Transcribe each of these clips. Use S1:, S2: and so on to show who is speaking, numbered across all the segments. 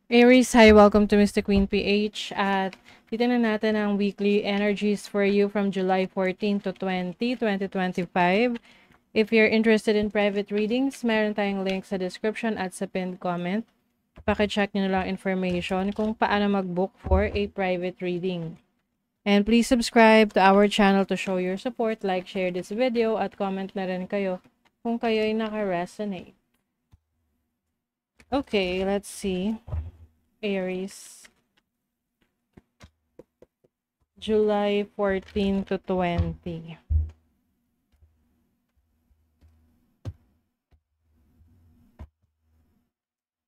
S1: Aries, hi, welcome to Mystic Queen PH at titignan natin ang weekly energies for you from July 14 to 20, 2025. If you're interested in private readings, meron tayong link sa description at sa pinned comment. Pakicheck nyo na lang information kung paano mag-book for a private reading. And please subscribe to our channel to show your support, like, share this video, at comment na rin kayo kung kayo ay naka-resonate. Okay, let's see. Aries. July 14 to 20.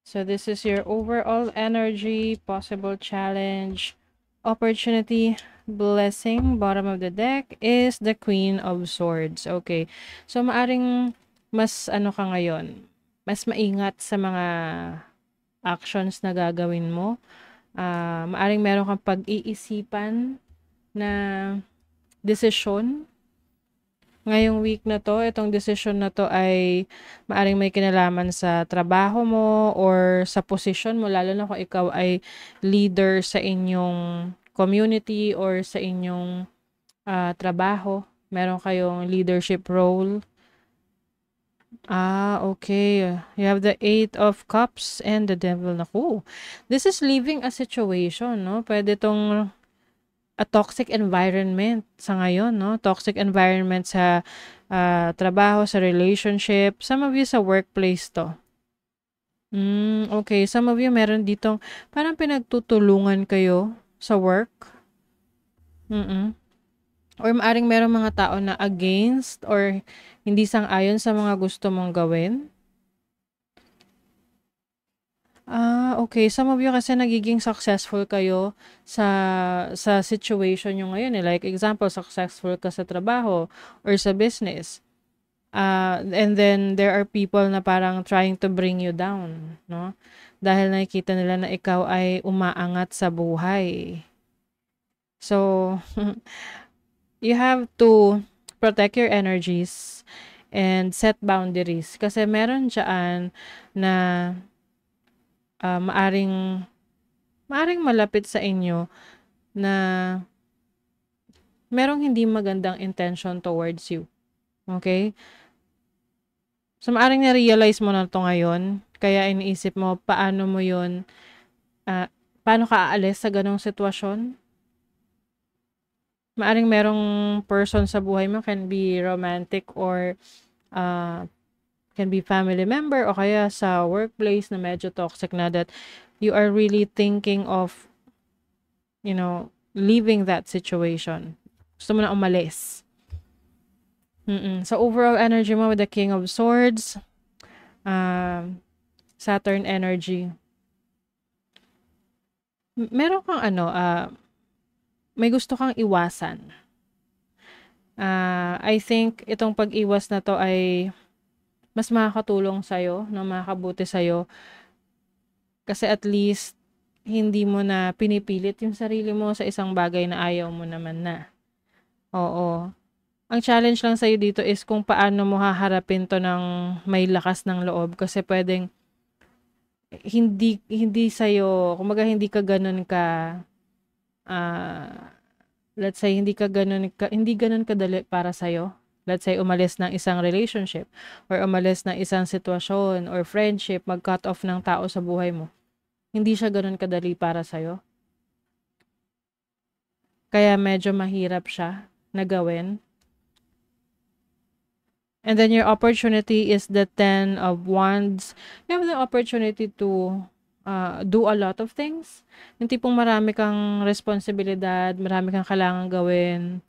S1: So this is your overall energy, possible challenge, opportunity, blessing. Bottom of the deck is the Queen of Swords. Okay. So maaring mas ano ka ngayon, mas maingat sa mga actions na gagawin mo. Maaring meron kang pag-iisipan na desisyon ngayong week na to. Itong desisyon na to ay maaring may kinalaman sa trabaho mo or sa posisyon mo, lalo na kung ikaw ay leader sa inyong community or sa inyong trabaho. Meron kayong leadership role. Okay. You have the 8 of Cups and the Devil. Naku. This is leaving a situation, no? Pwede tong a toxic environment sa ngayon, no? Toxic environment sa trabaho, sa relationship. Some of you sa workplace to. Okay. Some of you meron ditong parang pinagtutulungan kayo sa work. Or maaring merong mga tao na against or hindi sang-ayon sa mga gusto mong gawin. Okay. Some of you kasi nagiging successful kayo sa situation nyo ngayon. Like example, successful ka sa trabaho or sa business. And then there are people na parang trying to bring you down, no? Dahil nakikita nila na ikaw ay umaangat sa buhay. So, you have to protect your energies and set boundaries. Kasi meron dyan na maaring malapit sa inyo na merong hindi magandang intention towards you. Okay? So, maaring na-realize mo na to ngayon. Kaya iniisip mo, paano mo yun, paano ka aalis sa ganong sitwasyon? Maaring merong person sa buhay mo, can be romantic or can be family member o kaya sa workplace na medyo toxic na, that you are really thinking of, leaving that situation. Gusto mo na umalis. So overall energy mo with the King of Swords, Saturn energy. Meron kang may gusto kang iwasan. I think itong pag-iwas na to ay mas makakatulong sa'yo, no? Makakabuti sa'yo. Kasi at least, hindi mo na pinipilit yung sarili mo sa isang bagay na ayaw mo naman na. Oo. Ang challenge lang sa'yo dito is kung paano mo haharapin to ng may lakas ng loob. Kasi pwedeng hindi sa'yo, kumbaga hindi ka ganun ka, let's say, hindi ganun kadali para sa'yo. Let's say, umalis ng isang relationship or umalis ng isang sitwasyon or friendship, mag-cut off ng tao sa buhay mo. Hindi siya ganun kadali para sa'yo. Kaya medyo mahirap siya na gawin. And then your opportunity is the 10 of Wands. You have the opportunity to do a lot of things. Yung tipong marami kang responsibilidad, marami kang kailangan gawin,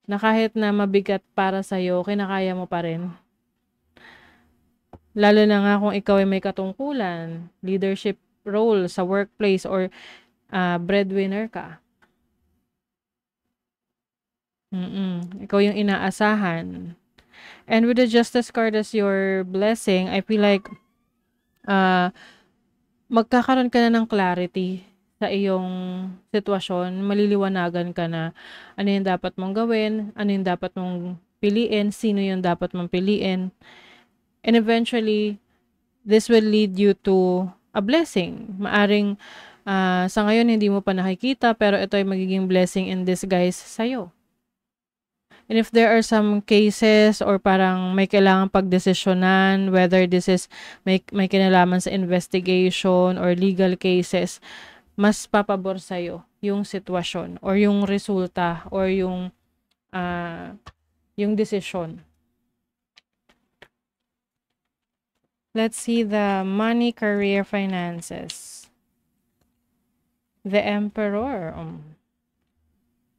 S1: na kahit na mabigat para sa'yo, kinakaya mo pa rin. Lalo na nga kung ikaw ay may katungkulan, leadership role sa workplace or breadwinner ka. Ikaw yung inaasahan. And with the Justice card as your blessing, I feel like magkakaroon ka na ng clarity sa iyong sitwasyon. Maliliwanagan ka na ano yung dapat mong gawin, ano yung dapat mong piliin, sino yung dapat mong piliin. And eventually, this will lead you to a blessing. Maaring sa ngayon hindi mo pa nakikita pero ito ay magiging blessing in disguise sa'yo. And if there are some cases or parang may kailangang pagdesisyonan, whether this is may kinalaman sa investigation or legal cases, mas papabor sa'yo yung sitwasyon or yung resulta or yung decision. Let's see the money, career, finances. The Emperor.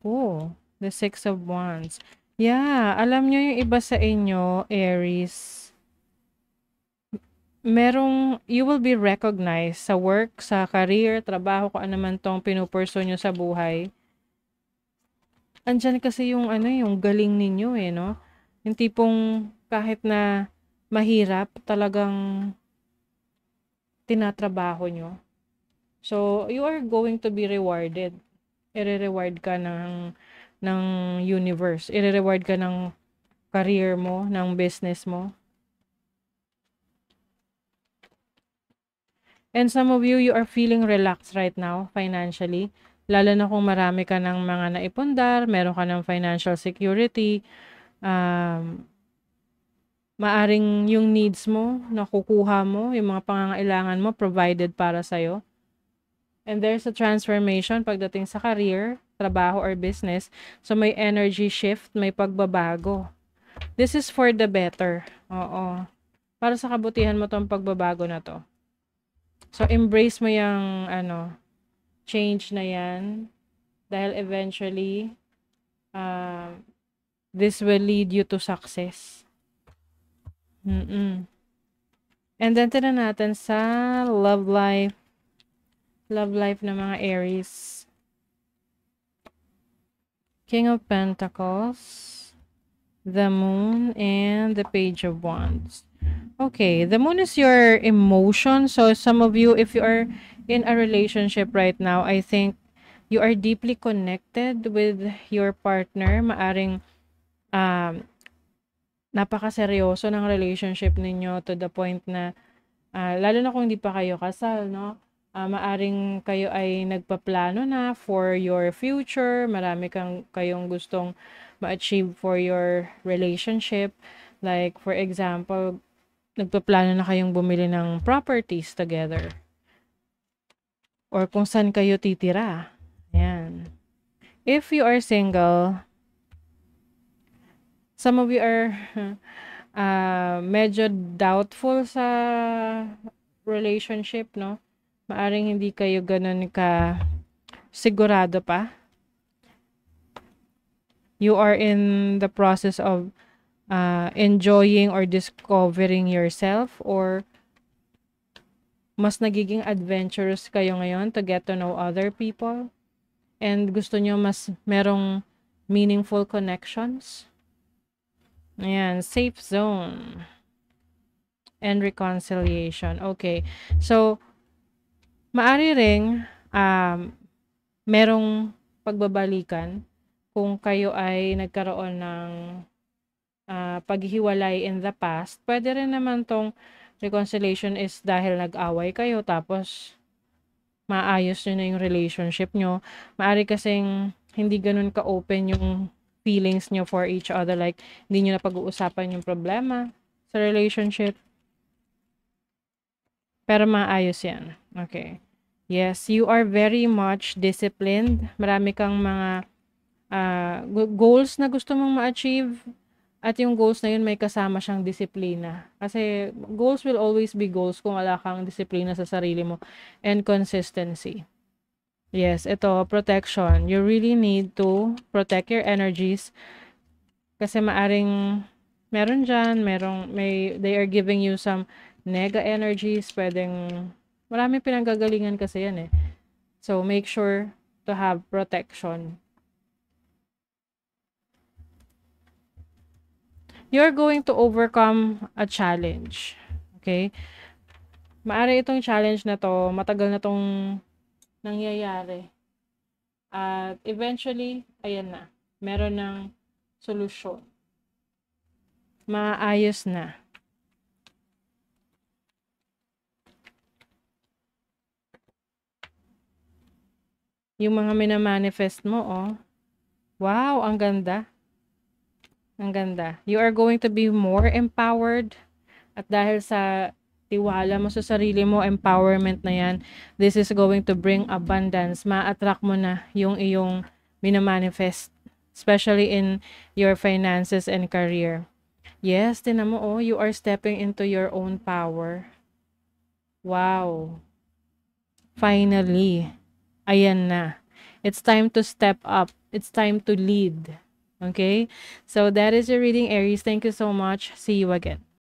S1: The Six of Wands. Yeah, alam nyo yung iba sa inyo, Aries, you will be recognized sa work, sa career, trabaho, kung ano man tong pinupurso nyo sa buhay. Andyan kasi yung yung galing ninyo no? Yung tipong kahit na mahirap, talagang tinatrabaho nyo. So, you are going to be rewarded. I-reward ka ng universe. I-reward ka ng career mo, ng business mo. And some of you are feeling relaxed right now financially. Lalo na kung marami ka ng mga naipundar, meron ka ng financial security, maaring yung needs mo, nakukuha mo, yung mga pangangailangan mo, provided para sa'yo. And there's a transformation pagdating sa career, trabaho, or business. So, may energy shift, may pagbabago. This is for the better. Oo. Para sa kabutihan mo tong pagbabago na to. So, embrace mo yung, change na yan. Dahil eventually, this will lead you to success. And then, tignan natin sa love life. Love life ng mga Aries. King of Pentacles, the Moon, and the Page of Wands. Okay, the Moon is your emotion. So some of you, if you are in a relationship right now, I think you are deeply connected with your partner. Maaring napakaseryoso ng relationship ninyo to the point na lalo na kung hindi pa kayo kasal, no? Maaring kayo ay nagpaplano na for your future. Marami kayong gustong ma-achieve for your relationship. Like, for example, nagpaplano na kayong bumili ng properties together. Or kung saan kayo titira. Ayan. If you are single, some of you are medyo doubtful sa relationship, no? Maaring hindi kayo ganun ka sigurado pa. You are in the process of enjoying or discovering yourself, or mas nagiging adventurous kayo ngayon to get to know other people, and gusto nyo mas merong meaningful connections. Ayan, safe zone and reconciliation. Okay, so maari ring merong pagbabalikan kung kayo ay nagkaroon ng paghihiwalay in the past. Pwede rin naman tong reconciliation is dahil nag-away kayo tapos maayos nyo na yung relationship nyo. Maari kasing hindi ganun ka-open yung feelings nyo for each other. Like, hindi nyo na pag-uusapan yung problema sa relationship. Pero maayos yan. Okay. Yes, you are very much disciplined. Marami kang mga goals na gusto mong ma-achieve. At yung goals na yun may kasama siyang disiplina. Kasi goals will always be goals kung wala kang disiplina sa sarili mo. And consistency. Yes, ito, protection. You really need to protect your energies. Kasi maaring meron dyan, they are giving you some nega energies. Pwedeng, marami pinanggagalingan kasi yan eh. So, make sure to have protection. You're going to overcome a challenge. Okay? Maari itong challenge na to, matagal na tong nangyayari. At eventually, ayan na. Meron ng solusyon. Maayos na. Yung mga minamanifest mo, oh. Wow, ang ganda. Ang ganda. You are going to be more empowered. At dahil sa tiwala mo sa sarili mo, empowerment na yan, this is going to bring abundance. Ma-attract mo na yung iyong minamanifest. Especially in your finances and career. Yes, tinan mo, oh, you are stepping into your own power. Wow. Finally. Ayan na. It's time to step up. It's time to lead. Okay? So that is your reading, Aries. Thank you so much. See you again.